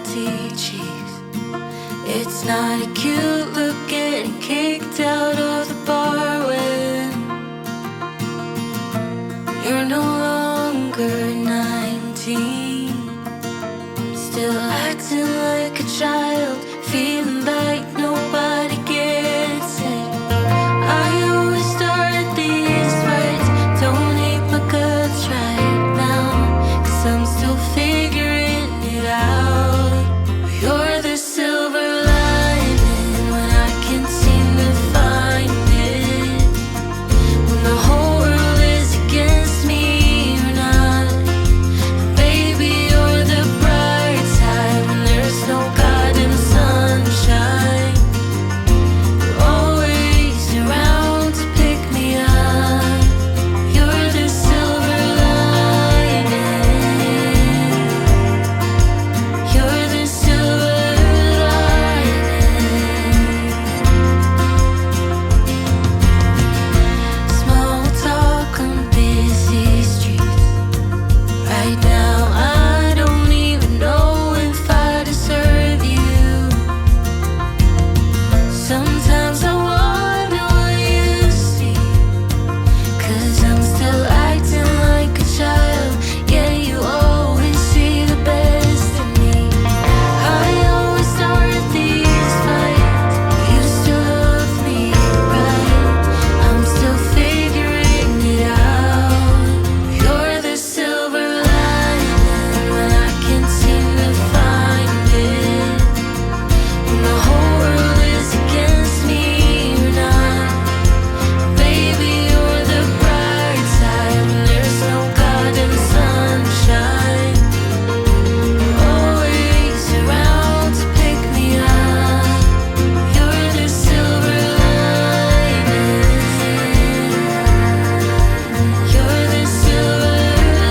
salty cheeks. It's not a cute look getting kicked out of the bar when you're no longer 19. Still acting like a child, feeling like nobody gets it. I always start these fights, don't hate my guts right now, 'cause I'm still figuring it out. You're the silver lining when I can't seem to find it. When the whole world is against me, you're not. And baby, you're the bright side when there's no goddamn sunshine. You're always around to pick me up. You're the silver lining. You're the silver lining. Small talk on busy streets. Right now I don't even know if I deserve you. Sometimes I wonder what you see, 'cause I'm still acting like a child. Yeah, you always see the best in me. I always start these fights, you still love me, right? I'm still figuring it out. You're the silver lining when I can't seem to find it. When the whole world is against me, you're not. Baby, you're the bright side when there's no goddamn sunshine. You're always around to pick me up. You're the silver lining. You're the silver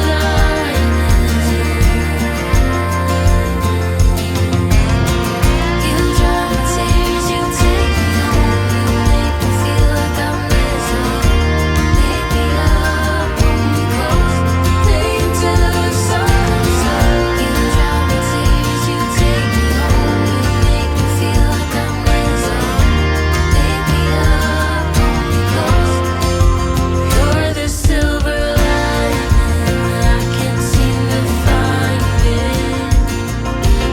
lining. You dry my tears, you take me home, you make me feel like I'm missing. Pick me up, hold me close, stay until the sun comes up. You dry my tears, you take me home, you make me feel like I'm missing. Pick me up, hold me close. You're the silver lining when I can't seem to find it.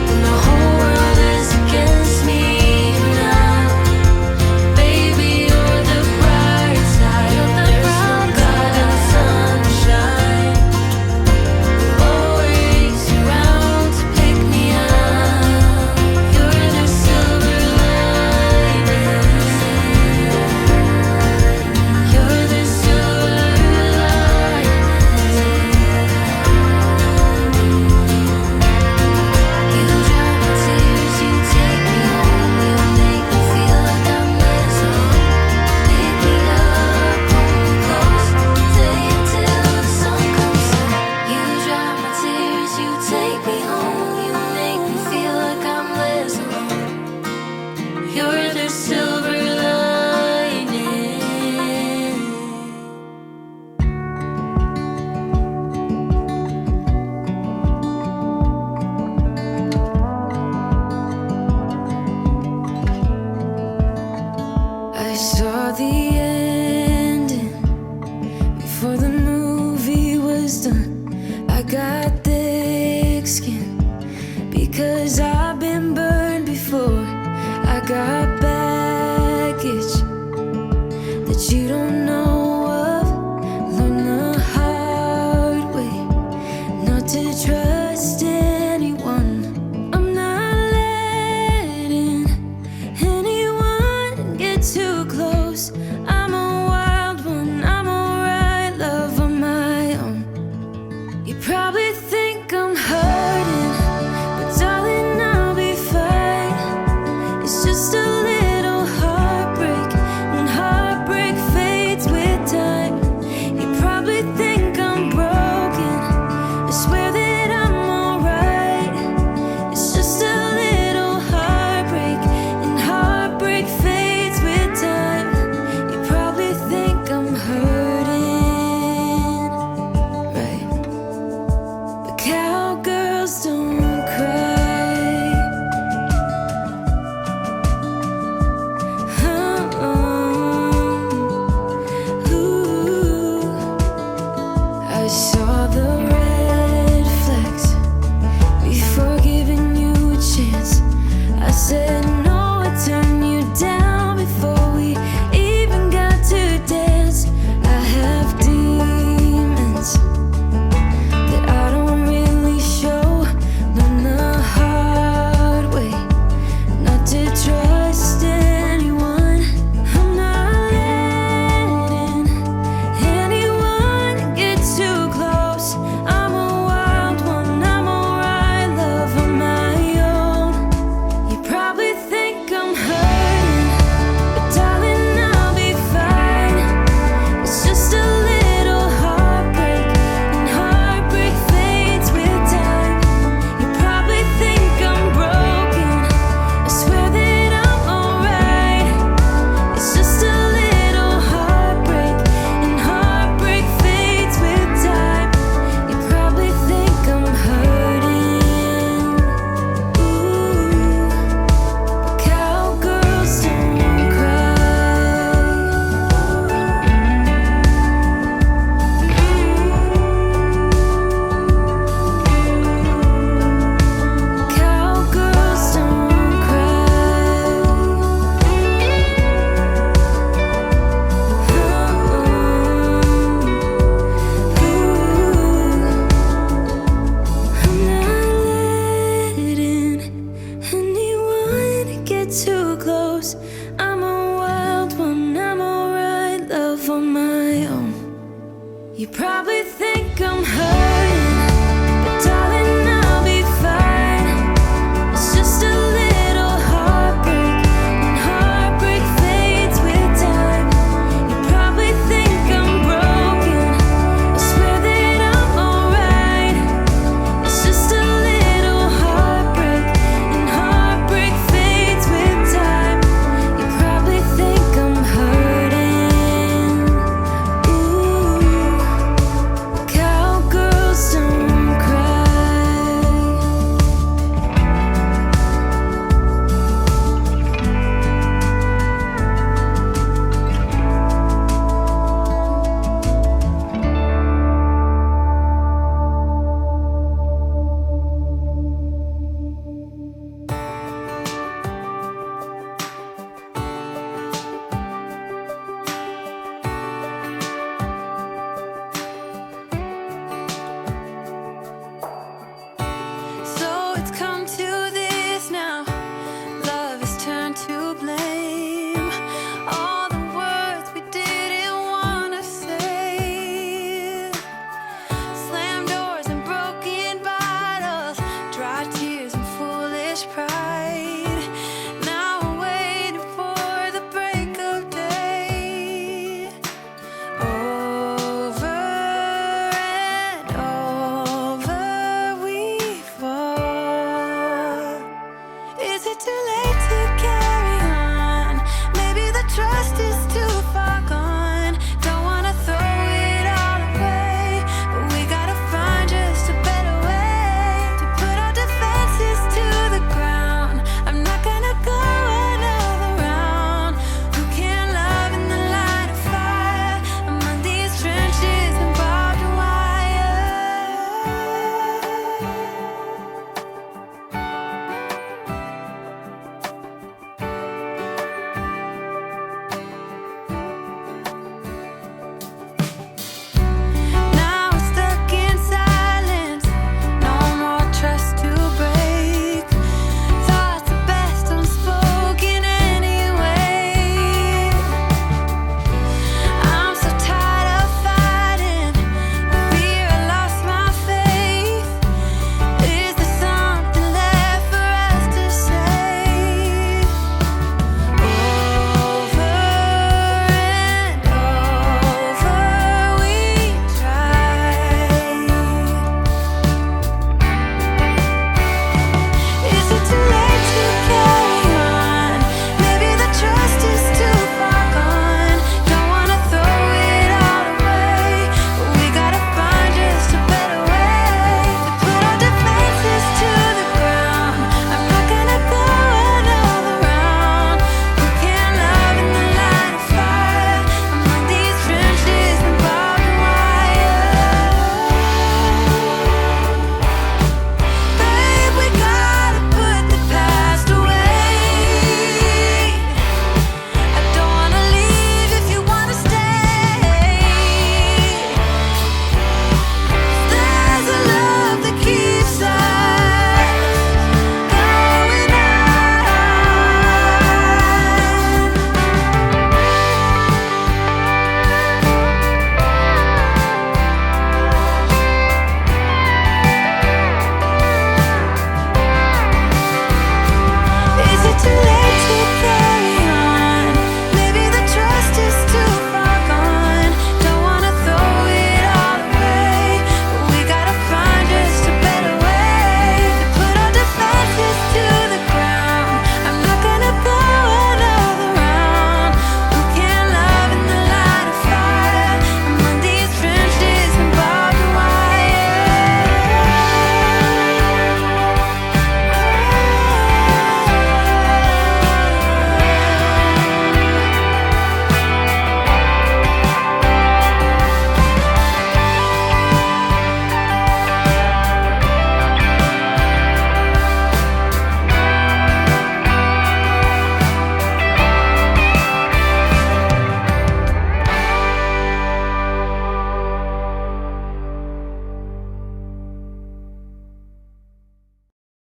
When the whole world is against me, you're not. Baby, you're the bright side when there's no goddamn sunshine. You're always around to pick me up. You're the silver lining. You're the silver lining. You dry my tears, you take me home, you make me feel like I'm missing. Pick me up, hold me close, stay until the sun comes up. You dry my tears, you take me home, you make me feel like I'm less alone. You're the silver lining. I saw the ending before the movie was done. I got thick skin because I've been burned before. I got baggage that you don't know of. Learn the hard way not to trust anyone. I'm not letting anyone get too close. I'm a wild one, I'm alright, love on my own. You probably think I'm hurting, but darling, I'll be fine. It's just a little close. I'm a wild one, I'm alright, love on my own. You probably think I'm hurting, but darling, I'll be fine. It's just a little heartbreak, and heartbreak fades with time. You probably think I'm broken, I swear that I'm alright. It's just a little heartbreak, and heartbreak fades with time. You probably think I'm hurting. Ooh, cowgirls don't cry. So it's come to this now. Love has turned to blame. All the words we didn't want to say. Slammed doors and broken bottles, dry tears and foolish pride.